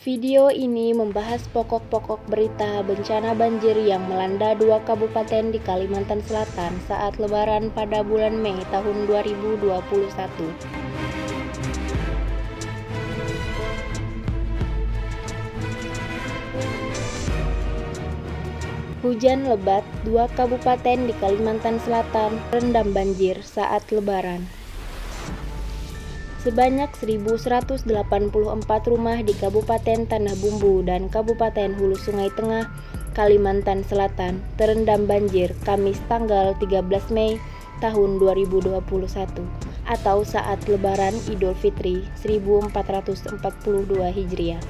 Video ini membahas pokok-pokok berita bencana banjir yang melanda 2 kabupaten di Kalimantan Selatan saat Lebaran pada bulan Mei tahun 2021. Hujan lebat 2 kabupaten di Kalimantan Selatan terendam banjir saat Lebaran. Sebanyak 1.184 rumah di Kabupaten Tanah Bumbu dan Kabupaten Hulu Sungai Tengah, Kalimantan Selatan terendam banjir Kamis tanggal 13 Mei tahun 2021 atau saat Lebaran Idul Fitri 1442 Hijriah.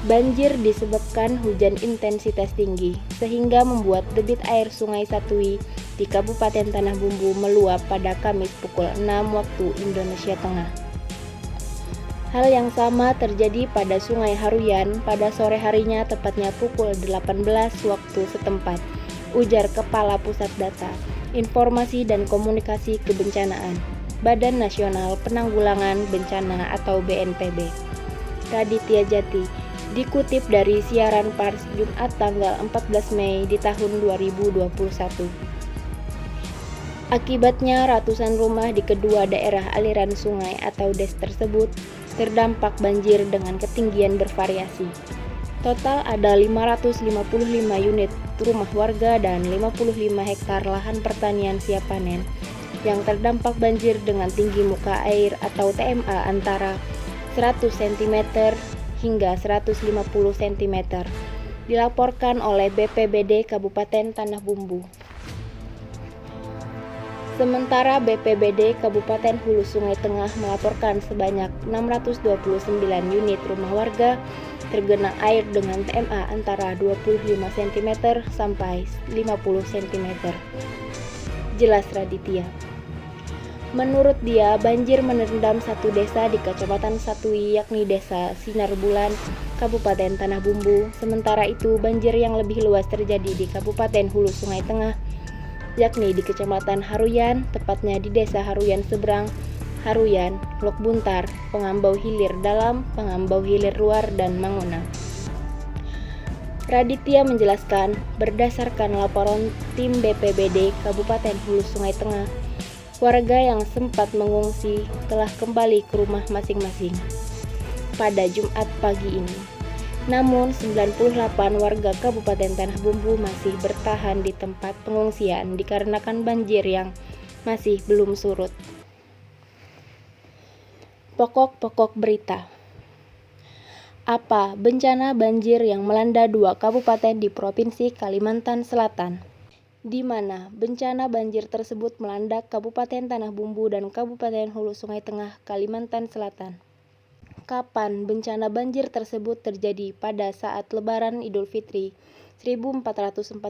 Banjir disebabkan hujan intensitas tinggi sehingga membuat debit air Sungai Satui di Kabupaten Tanah Bumbu meluap pada Kamis pukul 6 waktu Indonesia Tengah. Hal yang sama terjadi pada Sungai Haruyan pada sore harinya tepatnya pukul 18 waktu setempat, ujar Kepala Pusat Data, Informasi dan Komunikasi Kebencanaan, Badan Nasional Penanggulangan Bencana atau BNPB, Raditya Djati, dikutip dari siaran pers Jumat tanggal 14 Mei di tahun 2021. Akibatnya ratusan rumah di kedua daerah aliran sungai atau DES tersebut terdampak banjir dengan ketinggian bervariasi. Total ada 555 unit rumah warga dan 55 hektar lahan pertanian siap panen yang terdampak banjir dengan tinggi muka air atau TMA antara 100 cm hingga 150 cm, dilaporkan oleh BPBD Kabupaten Tanah Bumbu. Sementara BPBD Kabupaten Hulu Sungai Tengah melaporkan sebanyak 629 unit rumah warga tergenang air dengan TMA antara 25 cm sampai 50 cm. Jelas Raditya. Menurut dia, banjir merendam satu desa di Kecamatan Satui yakni Desa Sinar Bulan, Kabupaten Tanah Bumbu. Sementara itu, banjir yang lebih luas terjadi di Kabupaten Hulu Sungai Tengah, yakni di Kecamatan Haruyan, tepatnya di Desa Haruyan Seberang, Haruyan, Lok Buntar, Pengambau Hilir Dalam, Pengambau Hilir Luar, dan Mangunang. Raditya menjelaskan, berdasarkan laporan tim BPBD Kabupaten Hulu Sungai Tengah, warga yang sempat mengungsi telah kembali ke rumah masing-masing pada Jumat pagi ini. Namun 98 warga Kabupaten Tanah Bumbu masih bertahan di tempat pengungsian dikarenakan banjir yang masih belum surut. Pokok-pokok berita. Apa bencana banjir yang melanda 2 kabupaten di Provinsi Kalimantan Selatan? Di mana bencana banjir tersebut melanda Kabupaten Tanah Bumbu dan Kabupaten Hulu Sungai Tengah, Kalimantan Selatan. Kapan bencana banjir tersebut terjadi? Pada saat Lebaran Idul Fitri 1442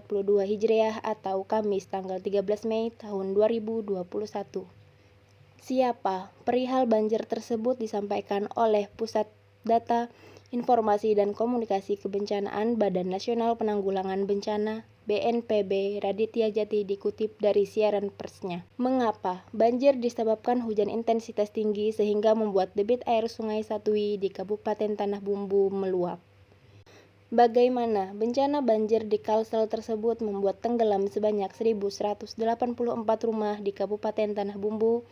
Hijriah atau Kamis tanggal 13 Mei tahun 2021. Siapa? Perihal banjir tersebut disampaikan oleh Pusat Data, Informasi dan Komunikasi Kebencanaan Badan Nasional Penanggulangan Bencana BNPB Raditya Djati dikutip dari siaran persnya. Mengapa? Banjir disebabkan hujan intensitas tinggi sehingga membuat debit air Sungai Satui di Kabupaten Tanah Bumbu meluap. Bagaimana bencana banjir di Kalsel tersebut membuat tenggelam sebanyak 1.184 rumah di Kabupaten Tanah Bumbu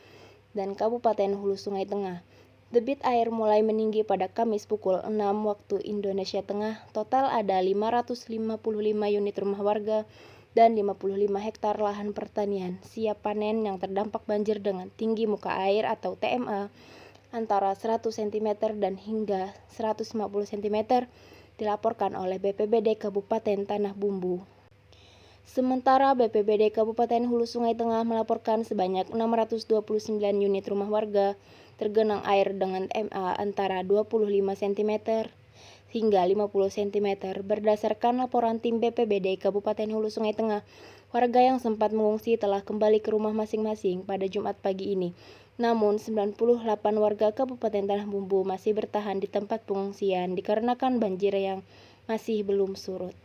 dan Kabupaten Hulu Sungai Tengah. Debit air mulai meninggi pada Kamis pukul 6 waktu Indonesia Tengah. Total ada 555 unit rumah warga dan 55 hektar lahan pertanian siap panen yang terdampak banjir dengan tinggi muka air atau TMA antara 100 cm dan hingga 150 cm, dilaporkan oleh BPBD Kabupaten Tanah Bumbu. Sementara BPBD Kabupaten Hulu Sungai Tengah melaporkan sebanyak 629 unit rumah warga tergenang air dengan TMA antara 25 cm hingga 50 cm. Berdasarkan laporan tim BPBD Kabupaten Hulu Sungai Tengah, warga yang sempat mengungsi telah kembali ke rumah masing-masing pada Jumat pagi ini. Namun 98 warga Kabupaten Tanah Bumbu masih bertahan di tempat pengungsian dikarenakan banjir yang masih belum surut.